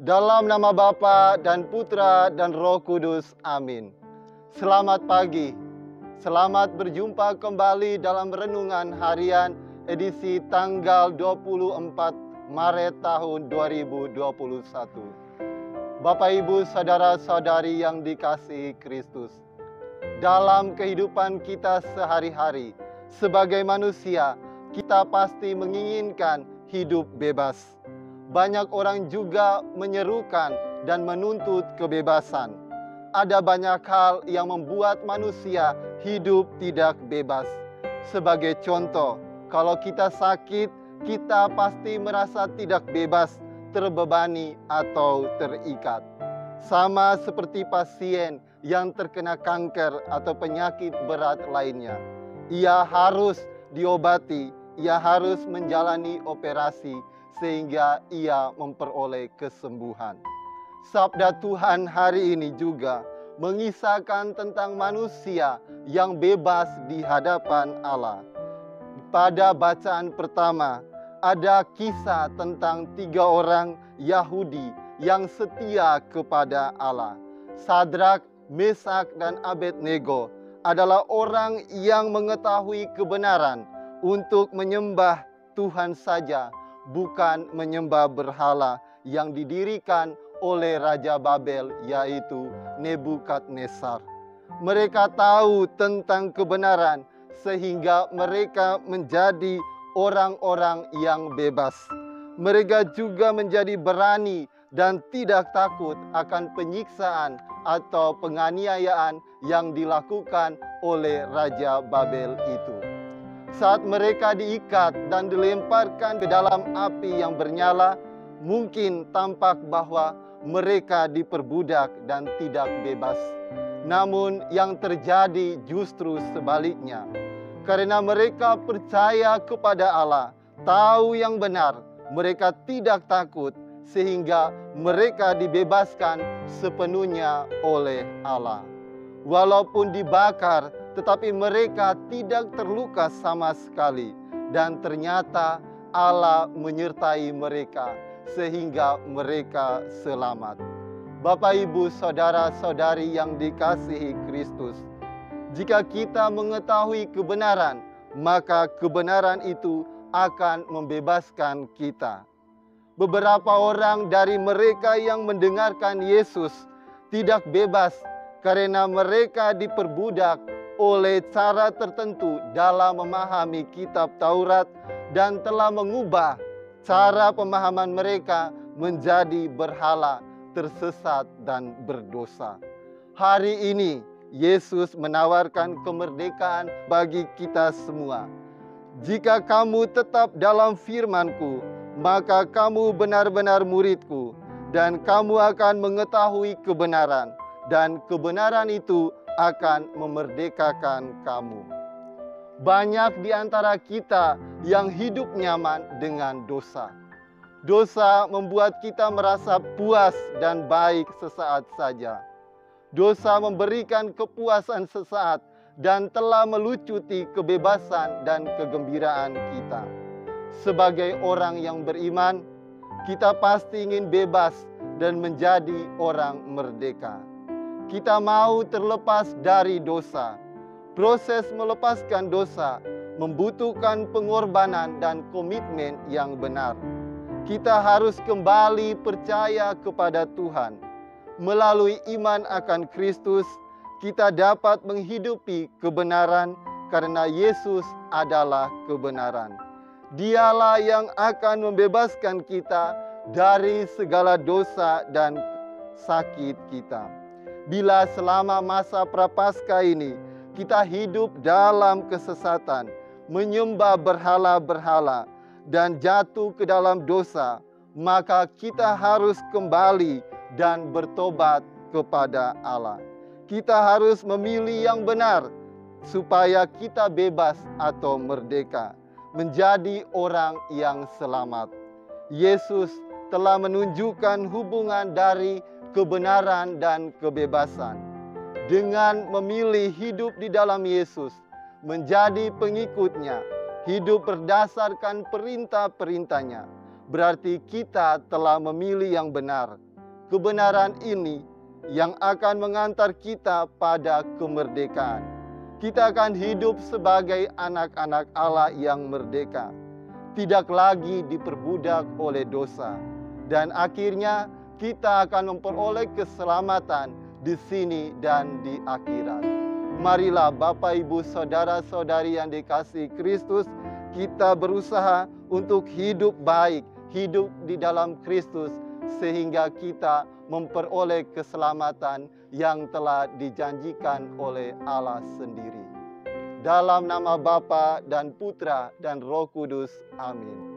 Dalam nama Bapa dan Putra dan Roh Kudus. Amin. Selamat pagi. Selamat berjumpa kembali dalam renungan harian edisi tanggal 24 Maret tahun 2021. Bapak, Ibu, saudara-saudari yang dikasihi Kristus. Dalam kehidupan kita sehari-hari, sebagai manusia, kita pasti menginginkan hidup bebas. Banyak orang juga menyerukan dan menuntut kebebasan. Ada banyak hal yang membuat manusia hidup tidak bebas. Sebagai contoh, kalau kita sakit, kita pasti merasa tidak bebas, terbebani atau terikat. Sama seperti pasien yang terkena kanker atau penyakit berat lainnya. Ia harus diobati, ia harus menjalani operasi sehingga ia memperoleh kesembuhan. Sabda Tuhan hari ini juga mengisahkan tentang manusia yang bebas di hadapan Allah. Pada bacaan pertama, ada kisah tentang 3 orang Yahudi yang setia kepada Allah. Sadrak, Mesak, dan Abednego adalah orang yang mengetahui kebenaran untuk menyembah Tuhan saja, bukan menyembah berhala yang didirikan oleh Raja Babel, yaitu Nebukadnezar. Mereka tahu tentang kebenaran sehingga mereka menjadi orang-orang yang bebas. Mereka juga menjadi berani dan tidak takut akan penyiksaan atau penganiayaan yang dilakukan oleh Raja Babel itu. Saat mereka diikat dan dilemparkan ke dalam api yang bernyala, mungkin tampak bahwa mereka diperbudak dan tidak bebas. Namun yang terjadi justru sebaliknya. Karena mereka percaya kepada Allah, tahu yang benar, mereka tidak takut, sehingga mereka dibebaskan sepenuhnya oleh Allah. Walaupun dibakar, tetapi mereka tidak terluka sama sekali. Dan ternyata Allah menyertai mereka sehingga mereka selamat. Bapak, Ibu, saudara-saudari yang dikasihi Kristus. Jika kita mengetahui kebenaran, maka kebenaran itu akan membebaskan kita. Beberapa orang dari mereka yang mendengarkan Yesus tidak bebas karena mereka diperbudak oleh cara tertentu dalam memahami kitab Taurat dan telah mengubah cara pemahaman mereka menjadi berhala, tersesat dan berdosa. Hari ini Yesus menawarkan kemerdekaan bagi kita semua. Jika kamu tetap dalam firman-Ku, maka kamu benar-benar murid-Ku, dan kamu akan mengetahui kebenaran, dan kebenaran itu akan memerdekakan kamu. Banyak di antara kita yang hidup nyaman dengan dosa. Dosa membuat kita merasa puas dan baik sesaat saja. Dosa memberikan kepuasan sesaat dan telah melucuti kebebasan dan kegembiraan kita. Sebagai orang yang beriman, kita pasti ingin bebas dan menjadi orang merdeka. Kita mau terlepas dari dosa. Proses melepaskan dosa membutuhkan pengorbanan dan komitmen yang benar. Kita harus kembali percaya kepada Tuhan. Melalui iman akan Kristus, kita dapat menghidupi kebenaran karena Yesus adalah kebenaran. Dialah yang akan membebaskan kita dari segala dosa dan sakit kita. Bila selama masa prapaskah ini kita hidup dalam kesesatan, menyembah berhala-berhala, dan jatuh ke dalam dosa, maka kita harus kembali dan bertobat kepada Allah. Kita harus memilih yang benar supaya kita bebas atau merdeka, menjadi orang yang selamat. Yesus telah menunjukkan hubungan dari kebenaran dan kebebasan. Dengan memilih hidup di dalam Yesus, menjadi pengikutnya, hidup berdasarkan perintah-perintahnya, berarti kita telah memilih yang benar. kebenaran ini yang akan mengantar kita pada kemerdekaan. Kita akan hidup sebagai anak-anak Allah yang merdeka, tidak lagi diperbudak oleh dosa. Dan akhirnya kita akan memperoleh keselamatan di sini dan di akhirat. Marilah Bapak, Ibu, Saudara-saudari yang dikasihi Kristus, kita berusaha untuk hidup baik, hidup di dalam Kristus, sehingga kita memperoleh keselamatan yang telah dijanjikan oleh Allah sendiri. Dalam nama Bapa dan Putra dan Roh Kudus. Amin.